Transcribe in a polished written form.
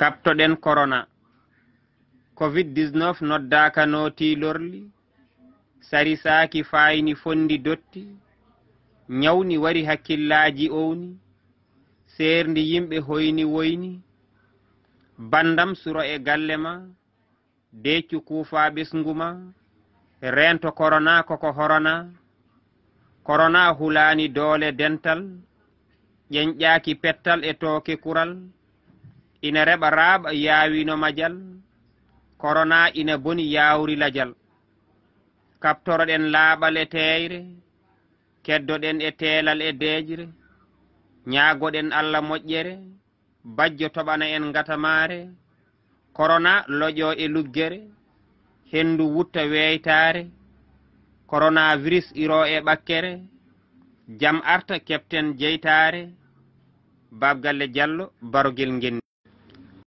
kaptoɗen corona covid-19 noddaka no tilorli sarisaki fayni fondi dotti nyawni wari hakkillaji owni serndi yimɓe hoyni woyni bandam suro e gallema deccu kuufa ɓesnguma rento corona koko horona corona hulani doole dental ƴenƴaki pettal e tooke kural ina reɓa raaɓa yaawino majal corona ina boni yawri lajal kaptoroɗen laaɓal e teyre keddoɗen e teelal e deejre ñaagoɗen Allah moƴƴere bajjo toɓana en ngatamare corona loƴo e luggere hendu wutta weytare coronavirus iro e ɓakkere jam arta kepten jeytare Babgalle Diallo Barogel Ngenni